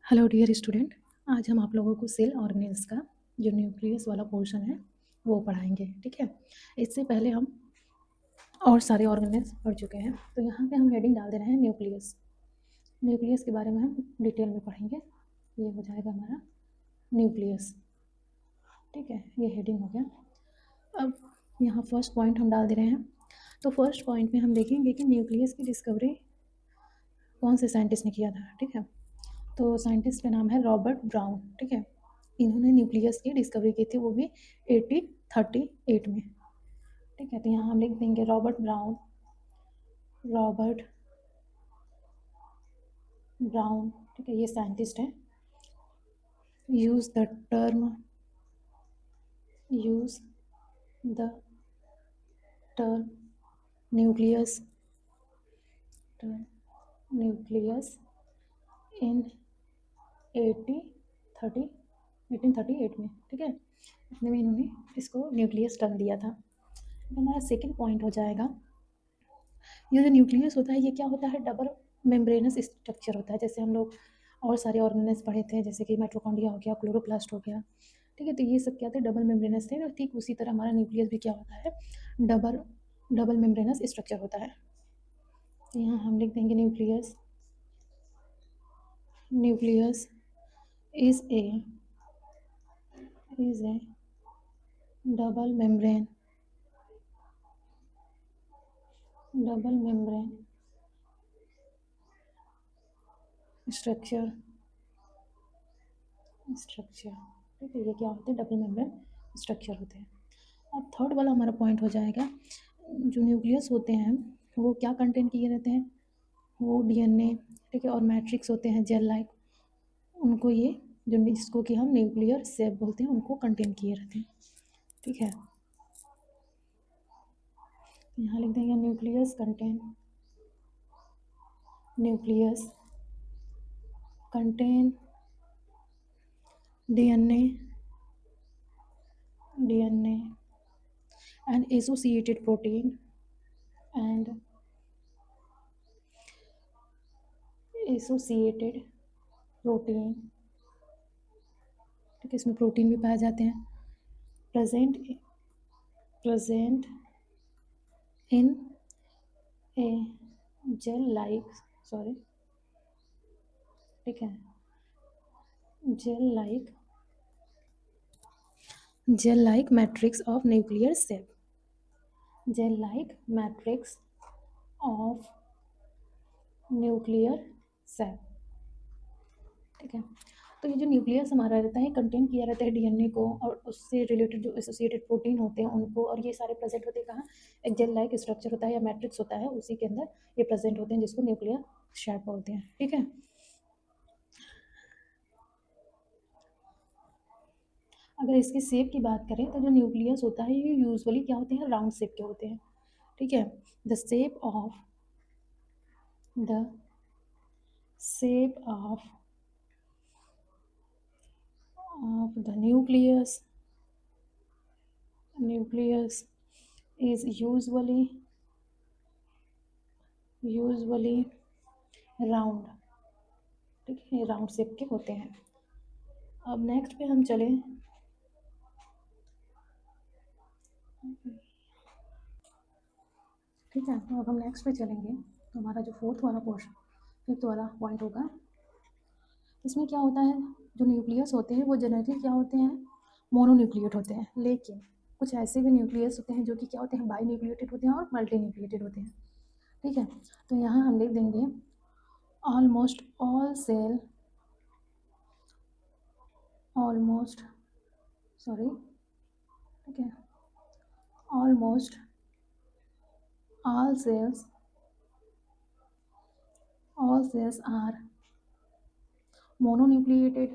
Hello dear student. आज हम आप लोगों को सेल ऑर्गेनेल्स का जो न्यूक्लियस वाला पोर्शन है वो पढ़ाएंगे। ठीक है, इससे पहले हम और सारे ऑर्गेनेल्स पढ़ चुके हैं, तो यहाँ पे हम हेडिंग डाल दे रहे हैं न्यूक्लियस। न्यूक्लियस के बारे में हम डिटेल में पढ़ेंगे। ये हो जाएगा हमारा न्यूक्लियस। ठीक है, ये हेडिंग हो गया। अब यहाँ फर्स्ट पॉइंट हम डाल दे रहे हैं। तो फर्स्ट पॉइंट में हम देखेंगे कि न्यूक्लियस की डिस्कवरी कौन से साइंटिस्ट ने किया था। ठीक है, तो साइंटिस्ट का नाम है रॉबर्ट ब्राउन। ठीक है, इन्होंने न्यूक्लियस की डिस्कवरी की थी, वो भी 1838 में। ठीक है, तो यहाँ हम लिख देंगे रॉबर्ट ब्राउन। रॉबर्ट ब्राउन, ठीक है, ये साइंटिस्ट है। Use the term use the term nucleus nucleus in 1838 में। ठीक है, इतने में इन्होंने इसको न्यूक्लियस टर्म दिया था। तो हमारा सेकंड पॉइंट हो जाएगा, ये जो न्यूक्लियस होता है ये क्या होता है, डबल मेम्ब्रेनस स्ट्रक्चर होता है। जैसे हम लोग और सारे ऑर्गेनेल्स पढ़े थे, जैसे कि माइटोकॉन्ड्रिया हो गया, क्लोरोप्लास्ट हो गया। ठीक है, तो ये सब क्या थे, डबल मेम्ब्रेनस थे। तो ठीक उसी तरह हमारा न्यूक्लियस भी क्या होता है, डबल डबल मेम्ब्रेनस स्ट्रक्चर होता है। तो यहाँ हम लिख देंगे nucleus nucleus is A double membrane structure. ठीक है, ये क्या होते हैं, डबल मेम्ब्रेन स्ट्रक्चर होते हैं। अब थर्ड वाला हमारा पॉइंट हो जाएगा, जो न्यूक्लियस होते हैं वो क्या कंटेन किए रहते हैं, वो डीएनए, ठीक है, और मैट्रिक्स होते हैं जेल लाइक, उनको ये जो जिसको कि हम न्यूक्लियर सेल बोलते हैं उनको कंटेन किए रहते हैं। ठीक है, यहाँ लिख देंगे nucleus contain DNA and associated protein and associated protein। ठीक है, इसमें प्रोटीन भी पाए जाते हैं। Present in a gel like ठीक है, gel like matrix of nuclear cell of nuclear cell. ठीक है, तो ये जो न्यूक्लियस हमारा रहता है कंटेन किया रहता है डीएनए को और उससे रिलेटेड जो एसोसिएटेड प्रोटीन होते हैं उनको, और ये सारे प्रेजेंट होते हैं कहाँ, एक जेल लाइक स्ट्रक्चर होता है या मैट्रिक्स होता है, उसी के अंदर ये प्रेजेंट होते हैं जिसको न्यूक्लियर शेप बोलते हैं। ठीक है, अगर इसकी शेप की बात करें तो जो न्यूक्लियस होता है ये यूजुअली क्या होते हैं, राउंड शेप के होते हैं। ठीक है, the shape of the nucleus is usually round. ठीक है, राउंड शेप के होते हैं। अब नेक्स्ट पे हम चले, ठीक है, तो अब हम नेक्स्ट पे चलेंगे। तो हमारा जो फिफ्थ वाला पॉइंट होगा, इसमें क्या होता है, जो न्यूक्लियस होते हैं वो जनरली क्या होते हैं, मोनोन्यूक्लिएट होते हैं। लेकिन कुछ ऐसे भी न्यूक्लियस होते हैं जो कि क्या होते हैं, बाई न्यूक्लिएटेड होते हैं और मल्टी न्यूक्लिएटेड होते हैं। ठीक है, तो यहाँ हम लिख देंगे ऑलमोस्ट ऑल सेल ठीक है, almost all cells are mononucleated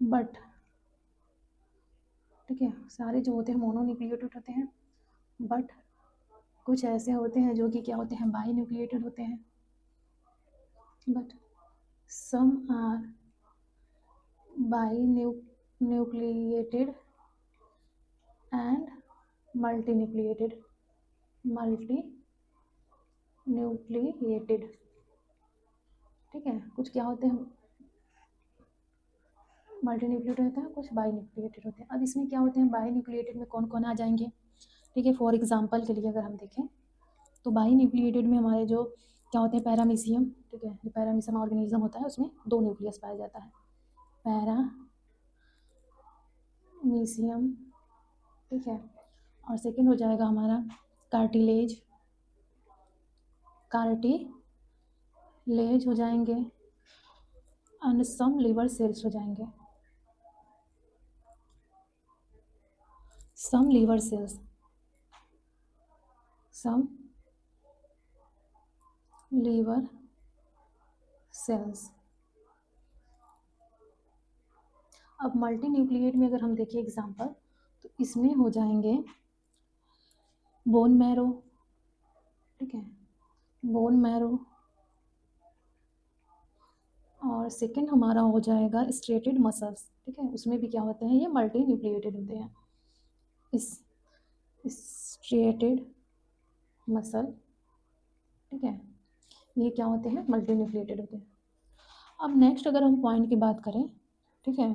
but ठीक है, सारे जो होते हैं मोनोन्यूक्लिएटेड होते हैं, बट कुछ ऐसे होते हैं जो कि क्या होते हैं, बाई न्यूक्लिएटेड होते हैं। But some are binucleated and multinucleated, ठीक है। कुछ क्या होते हैं, मल्टी न्यूक्लिएटेड होता है, कुछ बाई न्यूक्लिएटेड होते हैं। अब इसमें क्या होते हैं, बाई न्यूक्लिएटेड में कौन कौन आ जाएंगे, ठीक है। फॉर एग्जांपल के लिए अगर हम देखें तो बाई न्यूक्लिएटेड में हमारे जो क्या होते हैं, पैरामीशियम, ठीक है। जो पैरामीशियम ऑर्गेनिज्म होता है उसमें 2 न्यूक्लियस पाया जाता है, पैरामीशियम, ठीक है। और सेकंड हो जाएगा हमारा कार्टिलेज, कार्टिलेज हो जाएंगे, एंड सम लिवर सेल्स हो जाएंगे, सम लिवर सेल्स, सम लिवर सेल्स। अब मल्टी न्यूक्लिएट में अगर हम देखें एग्जांपल, तो इसमें हो जाएंगे बोन मैरो, ठीक है, बोन मैरो। और सेकंड हमारा हो जाएगा स्ट्रेटेड मसल्स, ठीक है। उसमें भी क्या होते हैं, ये मल्टी न्यूक्लिएटेड होते हैं, इस स्ट्रेटेड मसल, ठीक है। ये क्या होते हैं, मल्टी न्यूक्लिएटेड होते हैं। अब नेक्स्ट अगर हम पॉइंट की बात करें, ठीक है,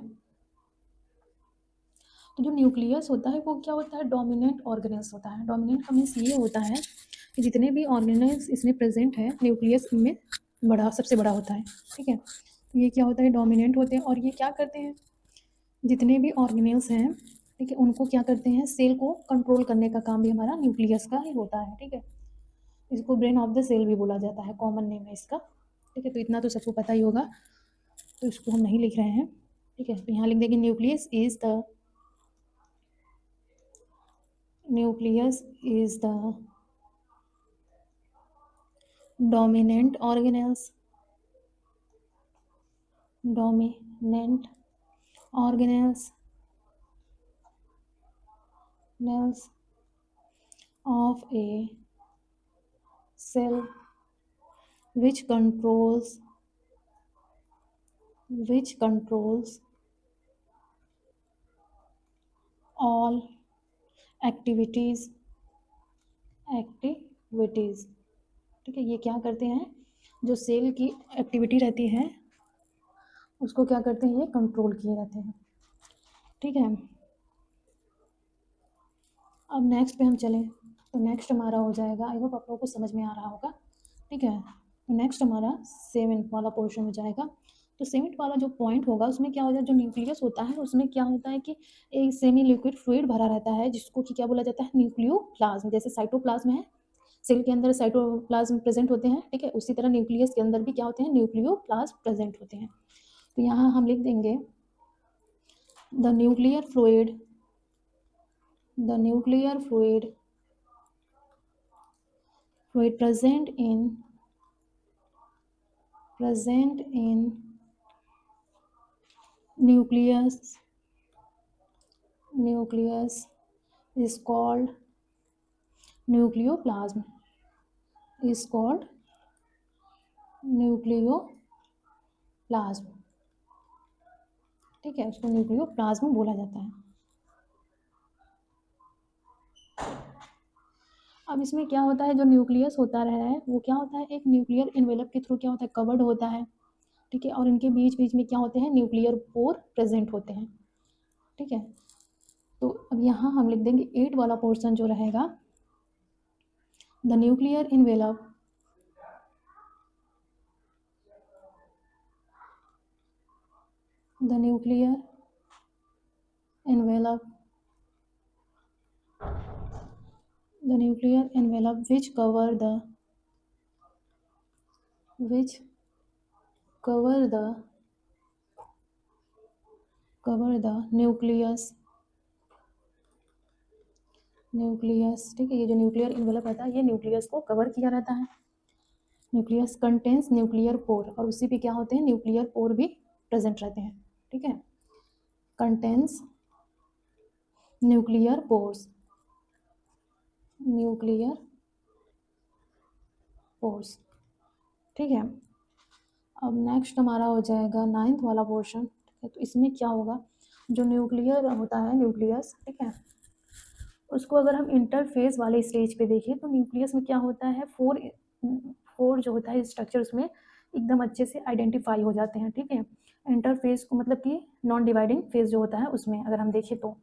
तो जो न्यूक्लियस होता है वो क्या होता है, डोमिनेंट ऑर्गेनेल्स होता है। डोमिनेंट का मीन्स ये होता है कि जितने भी ऑर्गेनेल्स इसमें प्रेजेंट है, न्यूक्लियस इनमें बड़ा, सबसे बड़ा होता है, ठीक है। तो ये क्या होता है, डोमिनेंट होते हैं। और ये क्या करते हैं, जितने भी ऑर्गेनेल्स हैं, ठीक है, उनको क्या करते हैं, सेल को कंट्रोल करने का काम भी हमारा न्यूक्लियस का ही होता है, ठीक है। इसको ब्रेन ऑफ द सेल भी बोला जाता है, कॉमन नेम है इसका, ठीक है। तो इतना तो सबको पता ही होगा, तो इसको हम नहीं लिख रहे हैं, ठीक है। तो यहाँ लिख देंगे nucleus is the, nucleus is the dominant organelles, dominant organelles of a cell which controls all activities, ठीक है। ये क्या करते हैं, जो सेल की एक्टिविटी रहती है उसको क्या करते हैं, ये कंट्रोल किए रहते हैं, ठीक है। अब नेक्स्ट पे हम चलें तो नेक्स्ट हमारा हो जाएगा, आई होप आप लोगों को समझ में आ रहा होगा, ठीक है। तो नेक्स्ट हमारा 7th वाला पोर्शन हो जाएगा। तो 7th वाला जो पॉइंट होगा उसमें क्या हो जाए, जो न्यूक्लियस होता है उसमें क्या होता है कि एक सेमी लिक्विड फ्लूइड भरा रहता है, जिसको कि क्या बोला जाता है, न्यूक्लियोप्लाज्म। जैसे साइटोप्लाज्म है, सेल के अंदर साइटोप्लाज्म प्रेजेंट होते हैं, ठीक है, उसी तरह न्यूक्लियस के अंदर भी क्या होते हैं, न्यूक्लियोप्लाज्म प्रेजेंट होते हैं। तो यहाँ हम लिख देंगे the nuclear fluid, the nuclear fluid present in nucleus is called nucleoplasm, ठीक है। उसको न्यूक्लियोप्लाज्म बोला जाता है। अब इसमें क्या होता है, जो न्यूक्लियस होता है वो क्या होता है, एक न्यूक्लियर इन्वेलप के थ्रू क्या होता है, कवर्ड होता है, ठीक है। और इनके बीच बीच में क्या होते हैं, न्यूक्लियर पोर प्रेजेंट होते हैं, ठीक है। तो अब यहाँ हम लिख देंगे 8 वाला पोर्शन जो रहेगा, the nuclear envelope which cover the nucleus, ठीक है। ये जो न्यूक्लियर इन्वेलप रहता है ये न्यूक्लियस को कवर किया रहता है। न्यूक्लियस कंटेन्स न्यूक्लियर पोर, और उसी पे क्या होते हैं, न्यूक्लियर पोर भी प्रेजेंट रहते हैं, ठीक है। कंटेन्स न्यूक्लियर पोर्स, ठीक है। अब नेक्स्ट हमारा हो जाएगा 9th वाला पोर्शन, ठीक है। तो इसमें क्या होगा, जो न्यूक्लियर होता है, न्यूक्लियस, ठीक है, उसको अगर हम इंटरफेज वाले स्टेज पे देखें तो न्यूक्लियस में क्या होता है, 4 4 जो होता है स्ट्रक्चर उसमें एकदम अच्छे से आइडेंटिफाई हो जाते हैं, ठीक है। इंटरफेस को मतलब कि नॉन डिवाइडिंग फेज जो होता है उसमें अगर हम देखें तो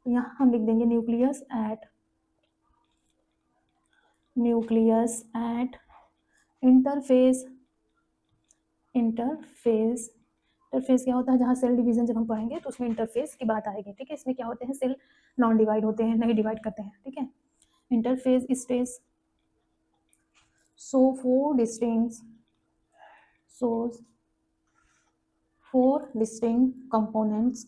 यहाँ हम लिख देंगे nucleus eight interface. Interface interface क्या होता है, जहाँ सेल डिवीजन जब हम पढ़ेंगे तो उसमें इंटरफेस की बात आएगी, ठीक है। इसमें क्या होते हैं, सेल नॉन डिवाइड होते हैं, नहीं डिवाइड करते हैं, ठीक है। Interface space so shows four distinct components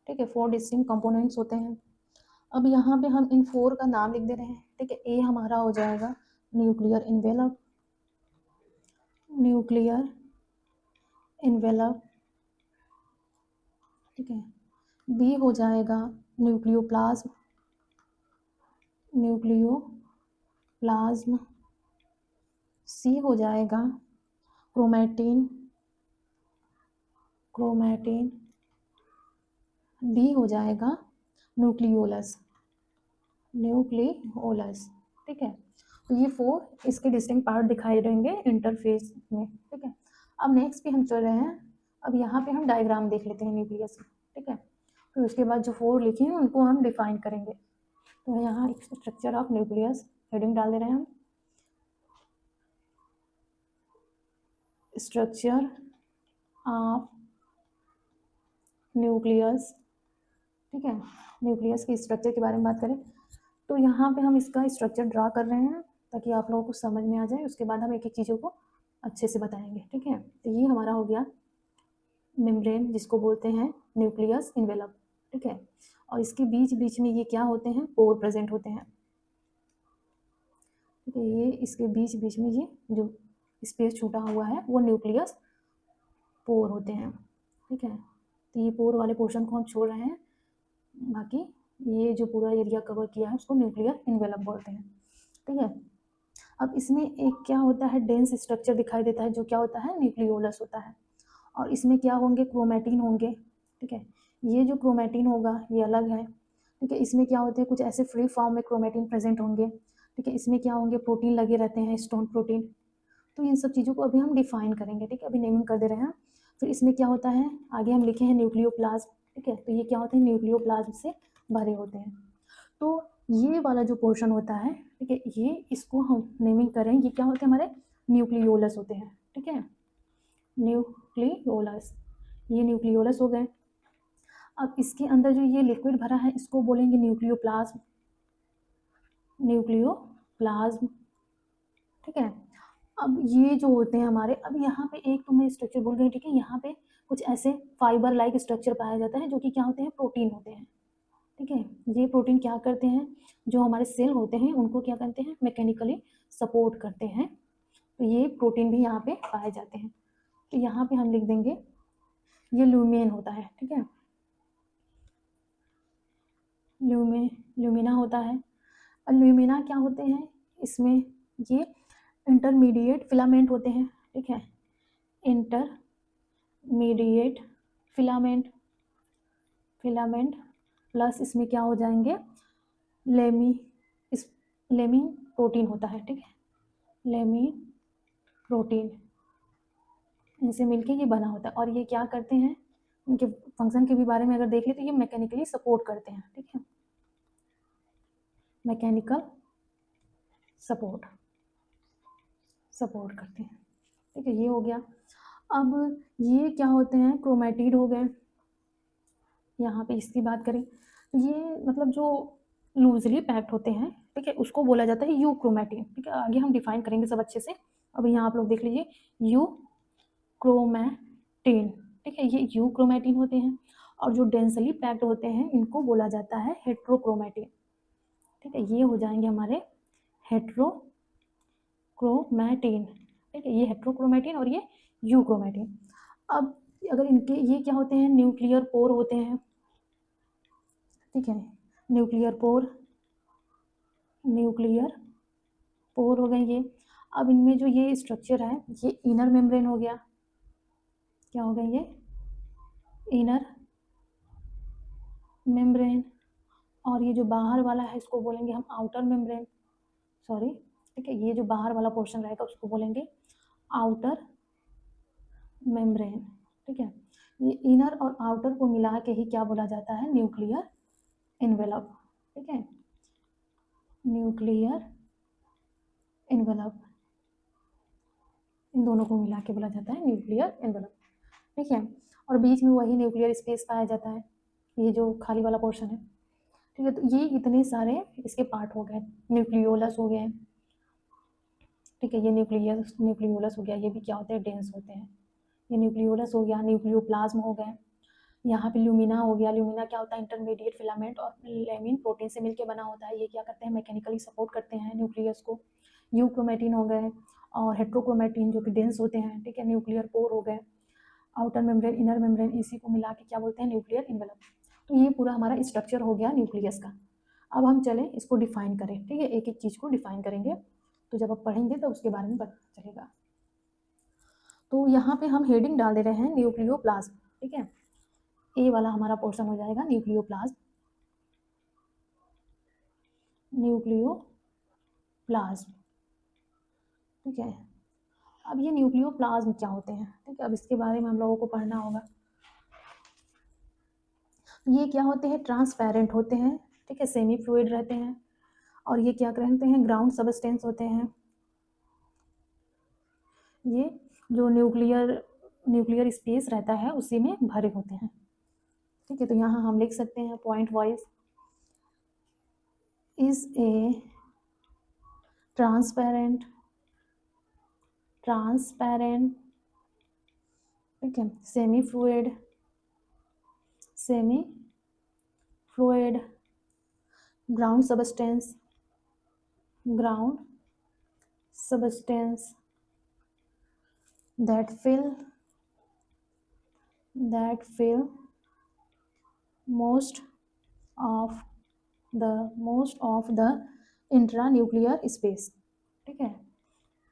ठीक है, 4 डिस्टिंक्ट कंपोनेंट्स होते हैं। अब यहाँ पे हम इन 4 का नाम लिख दे रहे हैं, ठीक है। ए हमारा हो जाएगा न्यूक्लियर इन्वेलप, ठीक है। बी हो जाएगा न्यूक्लियोप्लाज्म। सी हो जाएगा क्रोमैटिन। डी हो जाएगा न्यूक्लियोलस, ठीक है। तो ये 4 इसके डिस्टिंक्ट पार्ट दिखाई देंगे इंटरफेस में, ठीक है। अब नेक्स्ट पे हम चल रहे हैं, अब यहाँ पे हम डायग्राम देख लेते हैं न्यूक्लियस, ठीक है। फिर उसके बाद जो 4 लिखे हैं उनको हम डिफाइन करेंगे। तो यहाँ स्ट्रक्चर ऑफ न्यूक्लियस हेडिंग डाल दे रहे हैं हम, स्ट्रक्चर ऑफ न्यूक्लियस, ठीक है। न्यूक्लियस की स्ट्रक्चर के बारे में बात करें तो यहाँ पे हम इसका स्ट्रक्चर ड्रा कर रहे हैं ताकि आप लोगों को समझ में आ जाए, उसके बाद हम एक एक चीज़ों को अच्छे से बताएंगे, ठीक है। तो ये हमारा हो गया मेम्ब्रेन, जिसको बोलते हैं न्यूक्लियस इन्वेलप, ठीक है। और इसके बीच बीच में ये क्या होते हैं, पोर प्रेजेंट होते हैं, ठीक है। ये इसके बीच बीच में ये जो स्पेस छूटा हुआ है वो न्यूक्लियस पोर होते हैं, ठीक है। तो ये पोर वाले पोर्शन को हम छोड़ रहे हैं, बाकी ये जो पूरा एरिया कवर किया है उसको न्यूक्लियर इन्वेलप बोलते हैं, ठीक है। अब इसमें एक क्या होता है, डेंस स्ट्रक्चर दिखाई देता है, जो क्या होता है, न्यूक्लियोलस होता है। और इसमें क्या होंगे, क्रोमैटिन होंगे, ठीक है। ये जो क्रोमैटिन होगा ये अलग है, ठीक है। इसमें क्या होते हैं, कुछ ऐसे फ्री फॉर्म में क्रोमैटिन प्रेजेंट होंगे, ठीक है। इसमें क्या होंगे, प्रोटीन लगे रहते हैं, स्टोन प्रोटीन। तो इन सब चीज़ों को अभी हम डिफाइन करेंगे, ठीक है। अभी नेमिंग कर दे रहे हैं। फिर इसमें क्या होता है, आगे हम लिखे हैं न्यूक्लियोप्लाज्म, ठीक है। तो ये क्या होते हैं, न्यूक्लियोप्लाज्म से भरे होते हैं। तो ये वाला जो पोर्शन होता है, ठीक है, ये इसको हम नेमिंग करें, ये क्या होते हैं, हमारे न्यूक्लियोलस होते हैं, ठीक है। न्यूक्लियोलस, ये न्यूक्लियोलस हो गए। अब इसके अंदर जो ये लिक्विड भरा है इसको बोलेंगे न्यूक्लियोप्लाज्म, ठीक है। अब ये जो होते हैं हमारे, अब यहाँ पे एक तो मैं स्ट्रक्चर बोल गई, ठीक है। यहाँ पे कुछ ऐसे फाइबर लाइक स्ट्रक्चर पाया जाता है जो कि क्या होते हैं, प्रोटीन होते हैं, ठीक है। ये प्रोटीन क्या करते हैं, जो हमारे सेल होते हैं उनको क्या करते हैं, मैकेनिकली सपोर्ट करते हैं। तो ये प्रोटीन भी यहाँ पे पाए जाते हैं। तो यहाँ पे हम लिख देंगे ये ल्यूमेन होता है, ठीक है। ल्यूमिना होता है। और ल्यूमिना क्या होते हैं, इसमें ये इंटरमीडिएट फिलामेंट होते हैं, ठीक है। इंटरमीडिएट फिलामेंट प्लस इसमें क्या हो जाएंगे, लेमी इस लेमिन प्रोटीन होता है, ठीक है। लेमिन प्रोटीन इनसे मिलके ये बना होता है। और ये क्या करते हैं, उनके फंक्शन के भी बारे में अगर देख ले तो ये मैकेनिकली सपोर्ट करते हैं, ठीक है। मैकेनिकल सपोर्ट करते हैं, ठीक है। ये हो गया। अब ये क्या होते हैं, क्रोमैटिड हो गए। यहाँ पे इसकी बात करें तो ये मतलब जो लूजली पैक्ड होते हैं, ठीक है, उसको बोला जाता है यू क्रोमैटिन, ठीक है। आगे हम डिफाइन करेंगे सब अच्छे से। अब यहाँ आप लोग देख लीजिए यू क्रोमैटिन, ठीक है। ये यू क्रोमैटिन होते हैं। और जो डेंसली पैक्ड होते हैं इनको बोला जाता है हेट्रोक्रोमैटिन, ठीक है। ये हो जाएंगे हमारे हेट्रोक्रोमैटिन, ठीक है। ये हेट्रोक्रोमैटिन और ये यू क्रोमैटिन। अब अगर इनके ये क्या होते हैं, न्यूक्लियर पोर होते हैं, ठीक है। न्यूक्लियर पोर हो गए ये। अब इनमें जो ये स्ट्रक्चर है ये इनर मेम्ब्रेन हो गया, क्या हो गया, ये इनर मेम्ब्रेन, और ये जो बाहर वाला है इसको बोलेंगे हम आउटर मेम्ब्रेन, सॉरी, ठीक है, ये जो बाहर वाला पोर्शन रहेगा उसको बोलेंगे आउटर मेम्ब्रेन, ठीक है। ये इनर और आउटर को मिला के ही क्या बोला जाता है, न्यूक्लियर एनवेलप, ठीक है, न्यूक्लियर एनवेलप, इन दोनों को मिला के बोला जाता है न्यूक्लियर एनवेलप, ठीक है। और बीच में वही न्यूक्लियर स्पेस पाया जाता है, ये जो खाली वाला पोर्शन है, ठीक है। तो ये इतने सारे इसके पार्ट हो गए, न्यूक्लियोलस हो गए, ठीक है, ये न्यूक्लियोलस हो गया, ये भी क्या होते हैं, डेंस होते हैं, ये न्यूक्लियोलस हो गया, न्यूक्लियोप्लाज्म हो गए, यहाँ पे ल्यूमिना हो गया, ल्यूमिना क्या होता है, इंटरमीडिएट फिलामेंट और लेमिन प्रोटीन से मिलकर बना होता है, ये क्या करते हैं, मैकेनिकली सपोर्ट करते हैं न्यूक्लियस को। यूक्रोमेटिन हो गए और हेट्रोक्रोमेटिन जो कि डेंस होते हैं, ठीक है, न्यूक्लियर पोर हो गए, आउटर मेम्ब्रेन, इनर मेम्ब्रेन, इसी को मिला के क्या बोलते हैं, न्यूक्लियर इन्वेलप। तो ये पूरा हमारा स्ट्रक्चर हो गया न्यूक्लियस का। अब हम चलें इसको डिफाइन करें, ठीक है, एक एक चीज़ को डिफाइन करेंगे, तो जब आप पढ़ेंगे तो उसके बारे में पता चलेगा। तो यहाँ पे हम हेडिंग डाल दे रहे हैं न्यूक्लियोप्लाज्म, ठीक है, ए वाला हमारा पोर्शन हो जाएगा न्यूक्लियोप्लाज्म, न्यूक्लियोप्लाज्म, ठीक है। अब ये न्यूक्लियोप्लाज्म क्या होते हैं, ठीक है, अब इसके बारे में हम लोगों को पढ़ना होगा। ये क्या होते हैं, ट्रांसपेरेंट होते हैं, ठीक है, सेमी फ्लूइड रहते हैं, और ये क्या कहते हैं, ग्राउंड सबस्टेंस होते हैं, ये जो न्यूक्लियर स्पेस रहता है उसी में भरे होते हैं, ठीक है। तो यहाँ हम लिख सकते हैं point wise, is a transparent, ठीक है, semi fluid ground substance that fill most of the intranuclear space, ठीक है,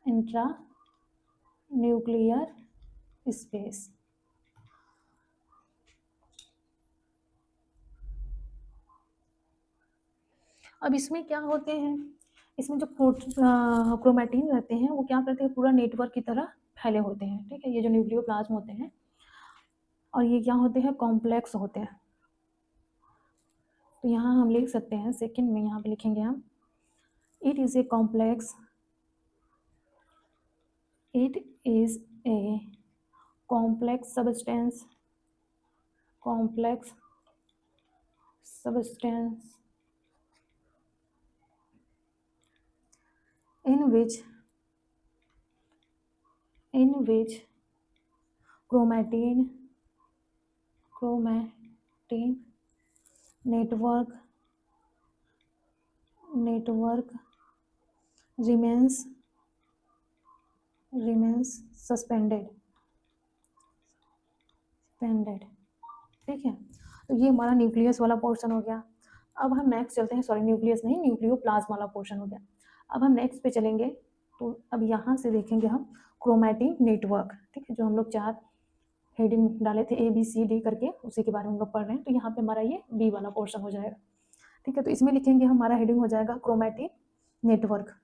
intranuclear space। अब इसमें क्या होते हैं, इसमें जो क्रोमैटिन रहते हैं वो क्या करते हैं, पूरा नेटवर्क की तरह फैले होते हैं, ठीक है, ये जो न्यूक्लियोप्लाज्म होते हैं, और ये क्या होते हैं, कॉम्प्लेक्स होते हैं। तो यहाँ हम लिख सकते हैं सेकंड में, यहाँ पे लिखेंगे हम, it is a complex substance in which chromatin network remains suspended, ठीक है। तो ये हमारा न्यूक्लियस वाला पोर्शन हो गया। अब हम नेक्स्ट चलते हैं, सॉरी न्यूक्लियस नहीं, न्यूक्लियोप्लाज्म वाला पोर्शन हो गया। अब हम नेक्स्ट पे चलेंगे, तो अब यहाँ से देखेंगे हम क्रोमैटिन नेटवर्क, ठीक है, जो हम लोग 4 हेडिंग डाले थे ABCD करके, उसी के बारे में हम लोग पढ़ रहे हैं। तो यहाँ पे हमारा ये B वाला पोर्शन हो जाएगा, ठीक है। तो इसमें लिखेंगे हमारा हेडिंग हो जाएगा क्रोमैटिन नेटवर्क,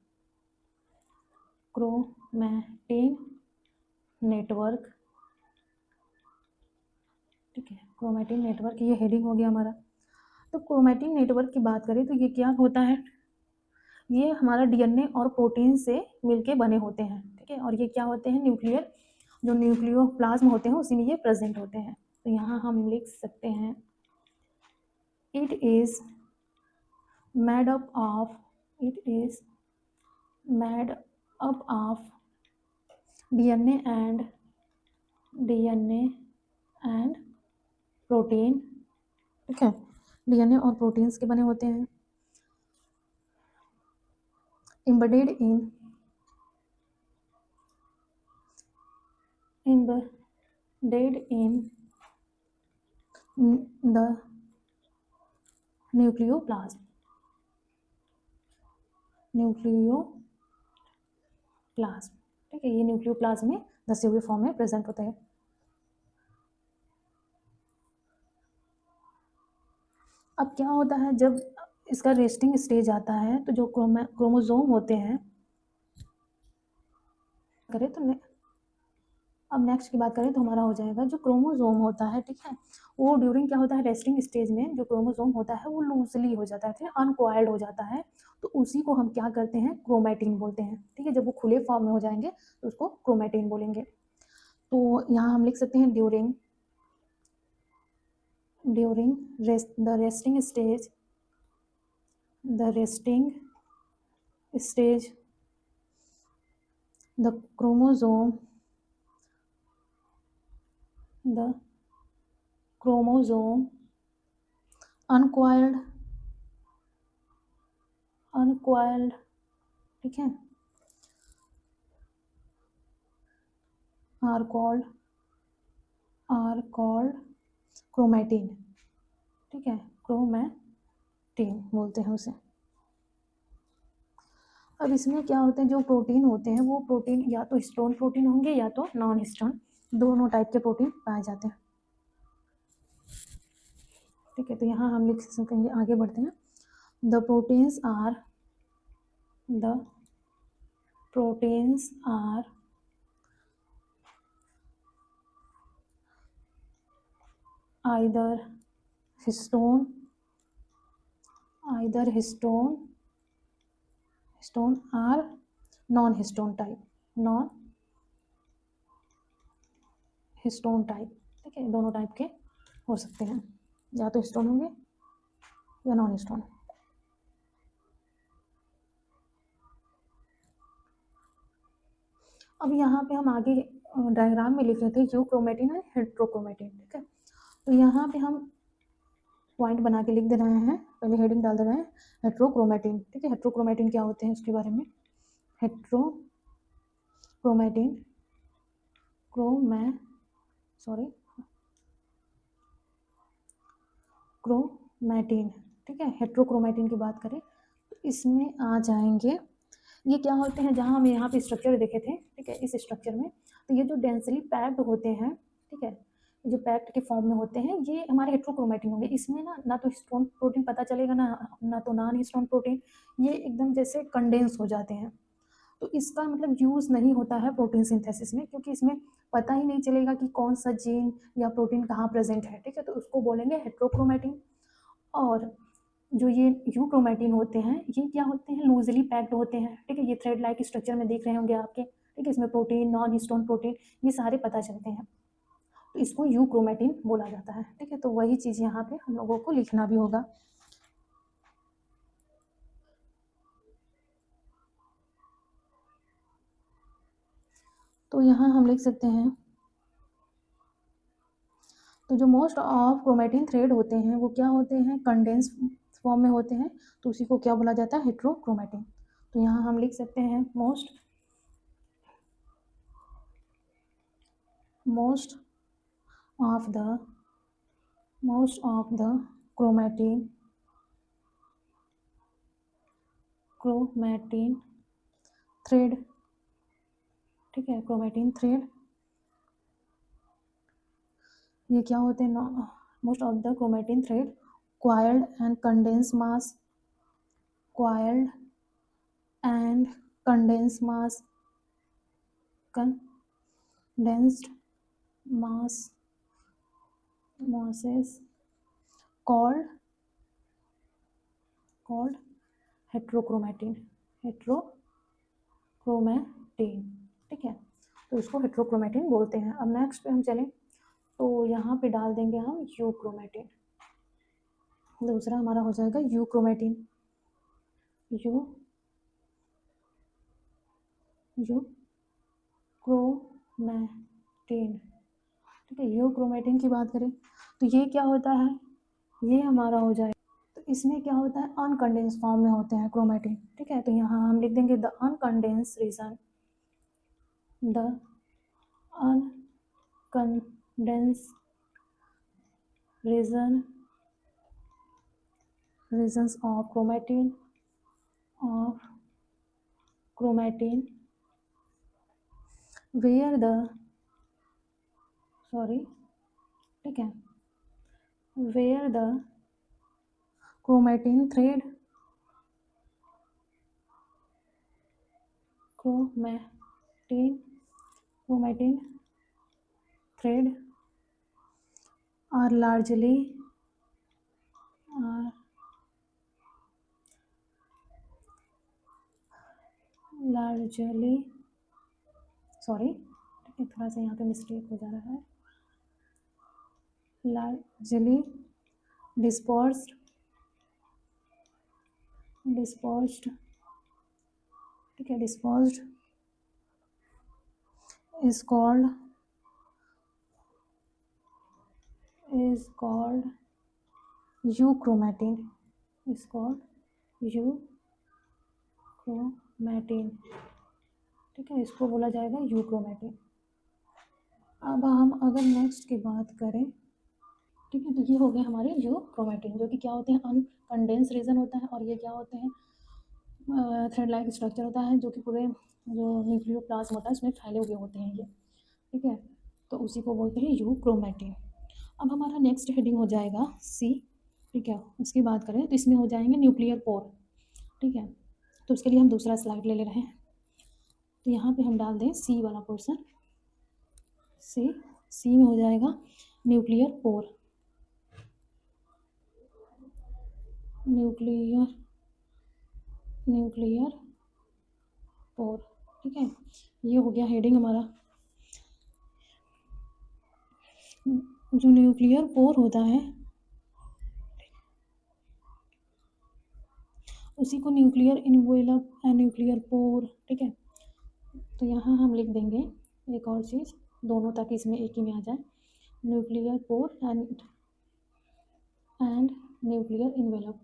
ठीक है, क्रोमैटिन नेटवर्क, ये हेडिंग हो गया हमारा। तो क्रोमैटिन नेटवर्क की बात करें तो ये क्या होता है, ये हमारा DNA और प्रोटीन से मिलके बने होते हैं, ठीक है, और ये क्या होते हैं, जो न्यूक्लियोप्लाज्म होते हैं उसी में ये प्रेजेंट होते हैं। तो यहाँ हम लिख सकते हैं, it is made up of DNA and protein, ठीक है, DNA और प्रोटीन्स के बने होते हैं, embedded in the न्यूक्लियोप्लाज्म, ठीक है, ये न्यूक्लियोप्लाज्म में दसे हुए फॉर्म में प्रेजेंट होता है। अब क्या होता है जब इसका रेस्टिंग स्टेज आता है तो जो क्रोमोसोम होते हैं करें तो अब नेक्स्ट की बात करें तो हमारा हो जाएगा जो क्रोमोसोम होता है, ठीक है, वो ड्यूरिंग क्या होता है रेस्टिंग स्टेज में जो क्रोमोसोम होता है वो लूजली हो जाता है, फिर अनकॉइल्ड हो जाता है, तो उसी को हम क्या करते हैं क्रोमैटिन बोलते हैं, ठीक है। जब वो खुले फॉर्म में हो जाएंगे तो उसको क्रोमैटिन बोलेंगे। तो यहाँ हम लिख सकते हैं during the resting stage the the chromosome uncoiled, ठीक है, आर कॉल्ड क्रोमैटिन, ठीक है, क्रोमैटिन बोलते हैं उसे। अब इसमें क्या होते हैं जो प्रोटीन होते हैं वो प्रोटीन या तो हिस्टोन प्रोटीन होंगे या तो नॉन हिस्टोन, दोनों टाइप के प्रोटीन पाए जाते हैं, ठीक है। तो यहाँ हम लिख सकेंगे, आगे बढ़ते हैं, the proteins are either histone or non histone type, ठीक है, दोनों टाइप के हो सकते हैं, या तो हिस्टोन होंगे या नॉन हिस्टोन। अब यहाँ पे हम आगे डायग्राम में लिख रहे थे यूक्रोमेटिन है हेट्रोक्रोमेटिन, ठीक है। तो यहाँ पे हम पॉइंट बना के लिख दे रहे हैं, पहले हेडिंग डाल दे रहे हैं हेट्रोक्रोमेटिन, ठीक है। हेट्रोक्रोमेटिन क्या होते हैं उसके बारे में, हेट्रोक्रोमेटिन क्रोमैटिन, ठीक है। हेट्रोक्रोमेटिन की बात करें तो इसमें आ जाएंगे, ये क्या होते हैं जहाँ हम यहाँ पे स्ट्रक्चर देखे थे, ठीक है, इस स्ट्रक्चर में तो ये जो डेंसली पैक्ड होते हैं, ठीक है, जो पैक्ड के फॉर्म में होते हैं ये हमारे हेट्रोक्रोमेटिन होंगे। इसमें ना तो हिस्टोन प्रोटीन पता चलेगा ना तो नॉन हिस्टोन प्रोटीन, ये एकदम जैसे कंडेंस हो जाते हैं। तो इसका मतलब यूज़ नहीं होता है प्रोटीन सिंथेसिस में, क्योंकि इसमें पता ही नहीं चलेगा कि कौन सा जीन या प्रोटीन कहाँ प्रेजेंट है, ठीक है, तो उसको बोलेंगे हेट्रोक्रोमेटिन। और जो ये यूक्रोमेटिन होते हैं ये क्या होते हैं, लूजली पैक्ड होते हैं, ठीक है, ये थ्रेड लाइक स्ट्रक्चर में देख रहे होंगे आपके, ठीक है, इसमें प्रोटीन नॉन हिस्टोन प्रोटीन ये सारे पता चलते हैं, तो इसको यूक्रोमेटिन बोला जाता है, ठीक है। तो वही चीज़ यहाँ पे हम लोगों को लिखना भी होगा। तो यहाँ हम लिख सकते हैं, तो जो मोस्ट ऑफ क्रोमेटिन थ्रेड होते हैं वो क्या होते हैं, कंडेंस फॉर्म में होते हैं, तो उसी को क्या बोला जाता है हेट्रोक्रोमेटिन। तो यहाँ हम लिख सकते हैं most of the chromatin thread, ठीक है, क्रोमेटिन थ्रेड ये क्या होते हैं, most of the chromatin thread coiled and condensed mass coiled and condensed condensed masses called heterochromatin, ठीक है, तो इसको हेट्रोक्रोमेटिन बोलते हैं। अब नेक्स्ट पे हम चलें तो यहाँ पे डाल देंगे हम यूक्रोमेटिन, दूसरा हमारा हो जाएगा यूक्रोमेटिन, यूक्रोमेटिन, ठीक है। यूक्रोमेटिन की बात करें तो ये क्या होता है, ये हमारा हो जाए, तो इसमें क्या होता है अनकंडेंस फॉर्म में होते हैं क्रोमेटिन, ठीक है। तो यहाँ हम लिख देंगे the uncondensed region regions of chromatin where the sorry ठीक है where the chromatin thread, chromatin chromatin thread are largely are largely sorry थोड़ा सा यहाँ पे मिस्टेक हो जा रहा है, largely dispersed ठीक है, dispersed is called euchromatin, is called euchromatin, ठीक है, इसको बोला जाएगा यूक्रोमेटिन। अब हम अगर नेक्स्ट की बात करें, ठीक है, तो ये हो गए हमारे यूक्रोमेटिन, जो कि क्या होते हैं, अनकंडेंस रीजन होता है, और ये क्या होते हैं, थ्रेड लाइक स्ट्रक्चर होता है, जो कि पूरे जो न्यूक्लियोप्लाज्म होता है उसमें फैले हुए होते हैं ये, ठीक है, तो उसी को बोलते हैं यूक्रोमेटिन। अब हमारा नेक्स्ट हेडिंग हो जाएगा सी, ठीक है, उसकी बात करें तो इसमें हो जाएंगे न्यूक्लियर पोर, ठीक है, तो उसके लिए हम दूसरा स्लाइड ले रहे हैं, तो यहाँ पे हम डाल दें सी वाला पोर्सन, सी में हो जाएगा न्यूक्लियर पोर, न्यूक्लियर पोर, ठीक है, ये हो गया हेडिंग हमारा। जो न्यूक्लियर पोर होता है उसी को nuclear envelope and nuclear pore, ठीक है, तो यहाँ हम लिख देंगे एक और चीज़, दोनों ताकि इसमें एक ही में आ जाए, nuclear pore and nuclear envelope,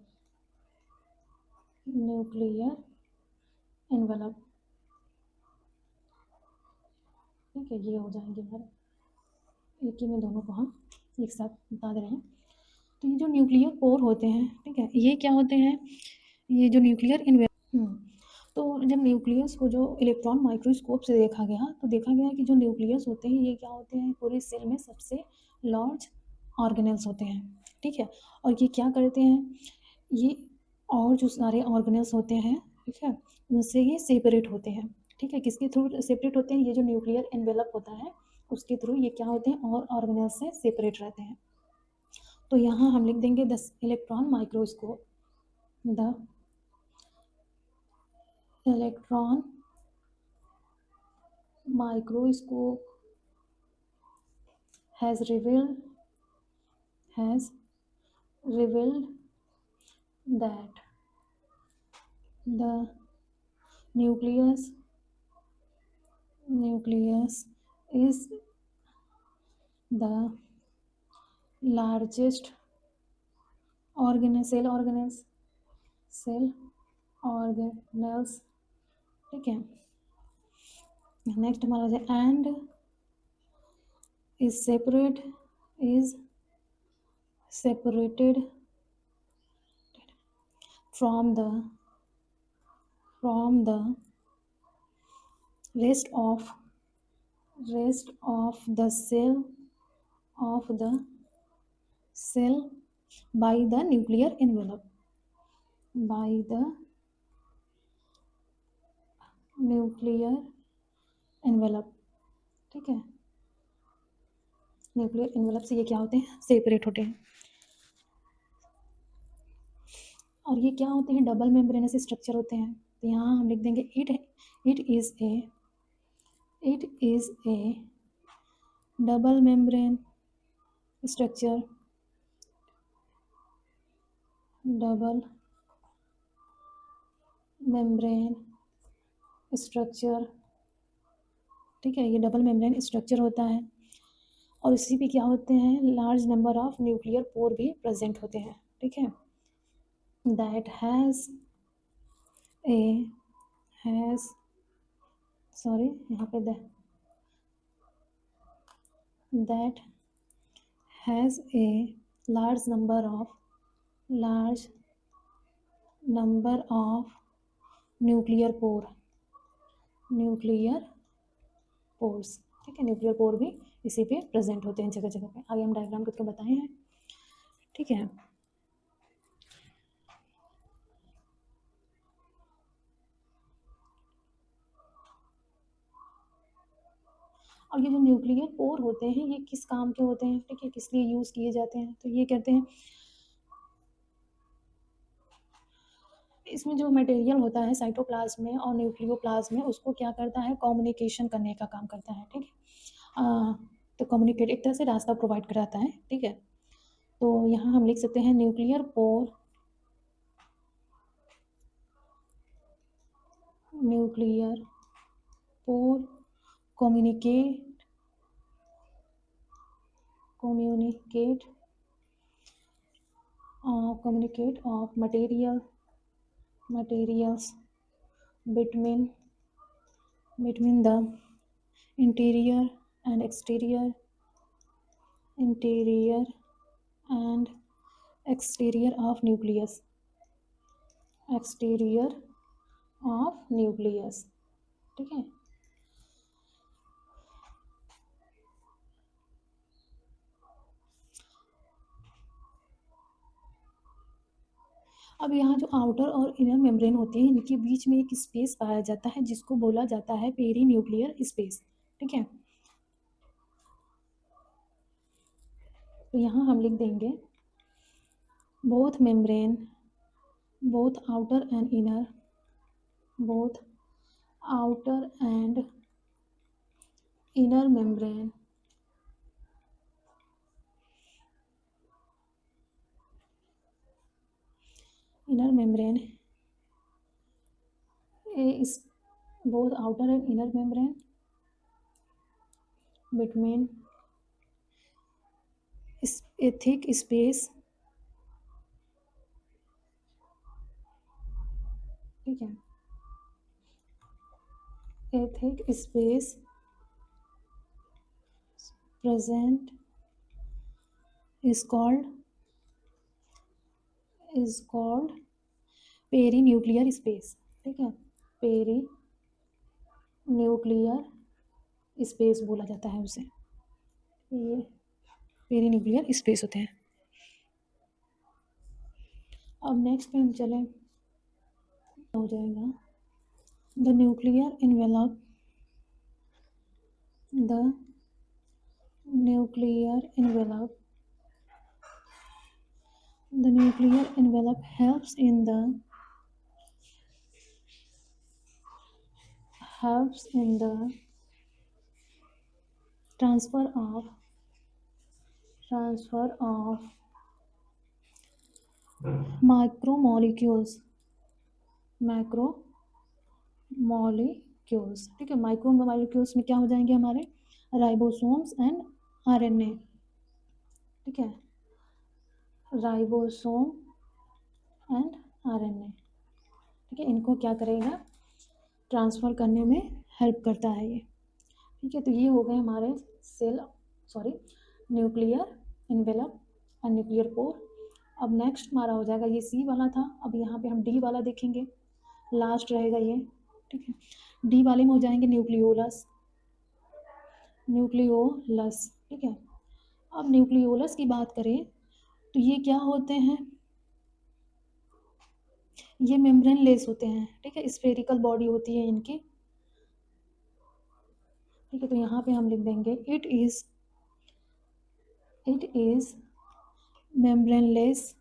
ठीक है, ये हो जाएंगे हमारे, एक ही में दोनों को हम एक साथ बता दे रहे हैं। तो ये जो न्यूक्लियर पोर होते हैं, ठीक है, ये क्या होते हैं, ये जो न्यूक्लियर तो जब न्यूक्लियस को जो इलेक्ट्रॉन माइक्रोस्कोप से देखा गया तो देखा गया कि जो न्यूक्लियस होते हैं ये क्या होते हैं, पूरे सेल में सबसे लार्ज ऑर्गेनेल्स होते हैं, ठीक है, और ये क्या करते हैं, ये और जो सारे ऑर्गेनेल्स होते हैं, ठीक है, उनसे ये सेपरेट होते हैं, ठीक है, किसके थ्रू सेपरेट होते हैं, ये जो न्यूक्लियर एनवेलप होता है उसके थ्रू ये क्या होते हैं, और ऑर्गेनेल्स से सेपरेट रहते हैं। तो यहाँ हम लिख देंगे the electron microscope, the electron microscope has revealed that the nucleus is the largest cell organelles, ठीक है, नेक्स्ट हमारा है and is separated from the rest of the cell by the nuclear envelope, ठीक है, न्यूक्लियर एनवेलप से ये क्या होते हैं, सेपरेट होते हैं, और ये क्या होते हैं, डबल मेम्ब्रेनस स्ट्रक्चर होते हैं, तो यहाँ हम लिख देंगे it is A double membrane structure, ठीक है, ये डबल मेम्ब्रेन स्ट्रक्चर होता है, और इसी पे क्या होते हैं, large number of nuclear pore भी प्रेजेंट होते हैं, ठीक है, दैट हैज़ यहाँ पे that has a large number of nuclear pores, ठीक है, न्यूक्लियर पोर भी इसी पे प्रेजेंट होते हैं जगह जगह पे, आगे हम डायग्राम के थ्रू बताए हैं, ठीक है। और ये जो न्यूक्लियर पोर होते हैं ये किस काम के होते हैं, ठीक है, किस लिए यूज़ किए जाते हैं, तो ये कहते हैं इसमें जो मटेरियल होता है साइटोप्लाज्म में और न्यूक्लियोप्लाज्म में उसको क्या करता है, कम्युनिकेशन करने का काम करता है, ठीक है। तो कम्युनिकेट एक तरह से रास्ता प्रोवाइड कराता है, ठीक है। तो यहाँ हम लिख सकते हैं nuclear pore, nuclear pore communicate of materials between the interior and exterior of nucleus, ठीक है। अब यहाँ जो आउटर और इनर मेम्ब्रेन होती है इनके बीच में एक स्पेस पाया जाता है जिसको बोला जाता है पेरी न्यूक्लियर स्पेस, ठीक है। तो यहाँ हम लिख देंगे both membrane, both outer and inner membrane is both outer and inner membrane between a thick space, ठीक है, a thick space present is called perinuclear space, ठीक है, पेरीन्यूक्लियर स्पेस बोला जाता है उसे, ये पेरीन्यूक्लियर स्पेस होते हैं। अब नेक्स्ट पे हम चलें, हो जाएगा the nuclear envelope, the nuclear envelope helps in the transfer of macromolecules, ठीक है। माइक्रोमोलिक्यूल्स में क्या हो जाएंगे हमारे, राइबोसोम्स एंड आरएनए, ठीक है, राइबोसोम एंड आरएनए, ठीक है। इनको क्या करेगा, ट्रांसफ़र करने में हेल्प करता है ये, ठीक है। तो ये हो गए हमारे न्यूक्लियर एनवेलप और न्यूक्लियर पोर। अब नेक्स्ट हमारा हो जाएगा, ये सी वाला था, अब यहाँ पे हम डी वाला देखेंगे, लास्ट रहेगा ये, ठीक है। डी वाले में हो जाएंगे न्यूक्लियोलस, ठीक है। अब न्यूक्लियोलस की बात करें तो ये क्या होते हैं, ये मेम्ब्रेन लेस होते हैं, ठीक है, स्फेरिकल बॉडी होती है इनकी, ठीक है। तो यहाँ पे हम लिख देंगे it is membraneless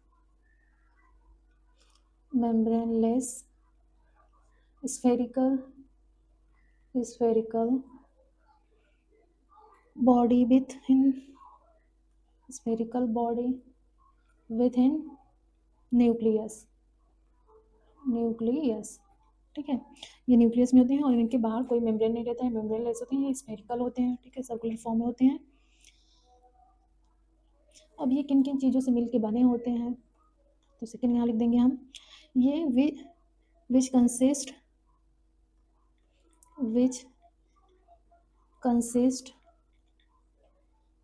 spherical body within nucleus, ठीक है। ये न्यूक्लियस में होते हैं और इनके बाहर कोई मेम्ब्रेन नहीं रहता है, मेम्ब्रेनलेस होते हैं, ये स्फेरिकल होते हैं, ठीक है, सर्कुलर फॉर्म में होते हैं। अब ये किन किन चीज़ों से मिल के बने होते हैं, तो सेकेंड यहाँ लिख देंगे हम, ये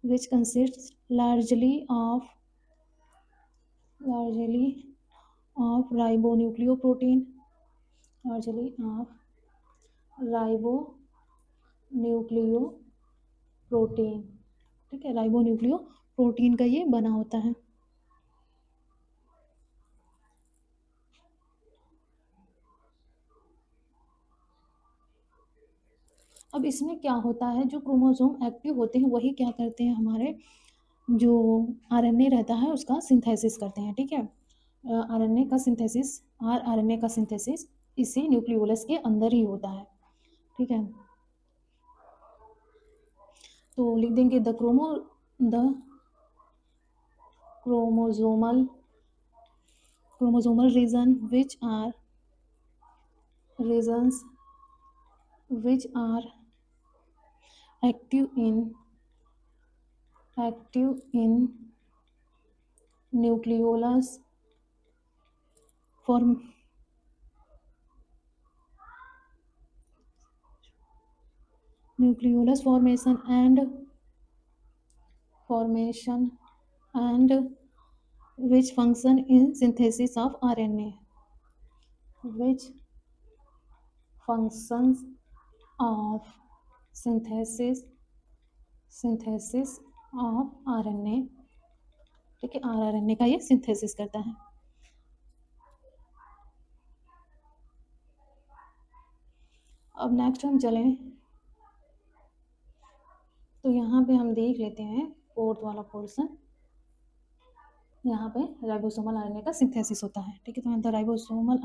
which consists largely of ribonucleoprotein, ठीक है, राइबोन्यूक्लियोप्रोटीन का ये बना होता है। अब इसमें क्या होता है, जो क्रोमोसोम एक्टिव होते हैं वही क्या करते हैं, हमारे जो आरएनए रहता है उसका सिंथेसिस करते हैं, ठीक है। आरएनए का सिंथेसिस, आरएनए का सिंथेसिस इसी न्यूक्लियोलस के अंदर ही होता है, ठीक है। तो लिख देंगे the chromosomal regions which are active in nucleolus form nucleolus formation and which function in synthesis of RNA, which functions of synthesis of RNA, ठीक है। RNA का ये सिंथेसिस करता है। अब नेक्स्ट हम चलें तो यहाँ पे हम देख लेते हैं फोर्थ वाला पोर्शन, यहाँ पे राइबोसोमल आरएनए का सिंथेसिस होता है, ठीक है। तो द राइबोसोमल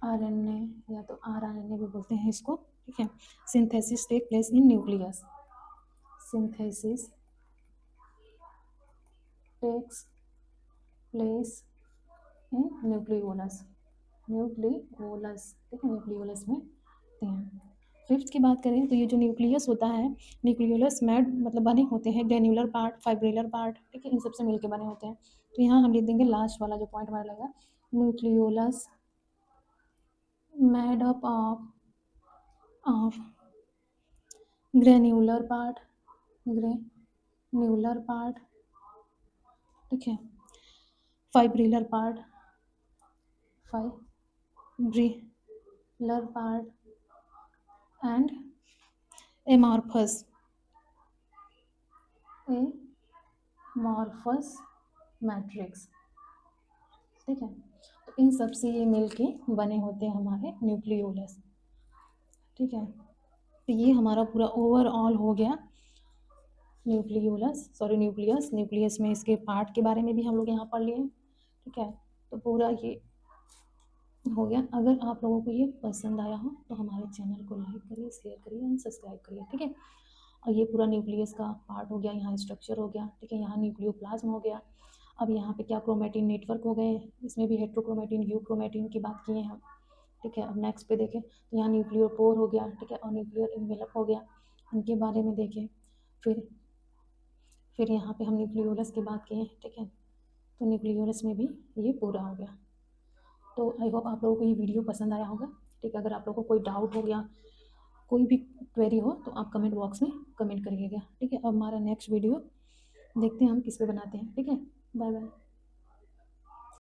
आरएनए या तो आरएनए भी बोलते हैं इसको, ठीक है। Synthesis take place in nucleus, synthesis takes place in nucleolus, ठीक है, न्यूक्लियोलस में होते हैं। फिफ्थ की बात करें तो ये जो न्यूक्लियस होता है, न्यूक्लियोलस मेड मतलब बने होते हैं ग्रेन्युलर पार्ट, फाइब्रिलर पार्ट, ठीक है, इन सबसे मिलके बने होते हैं। तो यहाँ हम लिख देंगे लास्ट वाला जो पॉइंट हमारा लगा, nucleolus made up of granular part, ठीक है, fibrillar part and amorphous matrix, ठीक है। तो इन सब से ये मिलके बने होते हैं हमारे न्यूक्लियोलस, ठीक है। तो ये हमारा पूरा ओवरऑल हो गया न्यूक्लियस में इसके पार्ट के बारे में भी हम लोग यहाँ पढ़ लिए, ठीक है। तो पूरा ये हो गया। अगर आप लोगों को ये पसंद आया हो तो हमारे चैनल को लाइक करिए, शेयर करिए एंड सब्सक्राइब करिए, ठीक है। और ये पूरा न्यूक्लियस का पार्ट हो गया, यहाँ स्ट्रक्चर हो गया, ठीक है, यहाँ न्यूक्लियोप्लाज्म हो गया। अब यहाँ पे क्या क्रोमेटिन नेटवर्क हो गए, इसमें भी हेट्रोक्रोमेटिन, यूक्रोमेटिन की बात किए हैं हम, ठीक है। अब नेक्स्ट पे देखें तो यहाँ न्यूक्लियोपोर हो गया, ठीक है, और न्यूक्लियर इन्वेलप हो गया, उनके बारे में देखें। फिर यहाँ पे हम न्यूक्लियोलस की बात किए, ठीक है। तो न्यूक्लियोलस में भी ये पूरा हो गया। तो आई होप आप लोगों को ये वीडियो पसंद आया होगा, ठीक है। अगर आप लोगों को कोई डाउट हो गया, कोई भी क्वेरी हो तो आप कमेंट बॉक्स में कमेंट करिएगा, ठीक है। अब हमारा नेक्स्ट वीडियो देखते हैं हम किस पे बनाते हैं, ठीक है। Bye bye.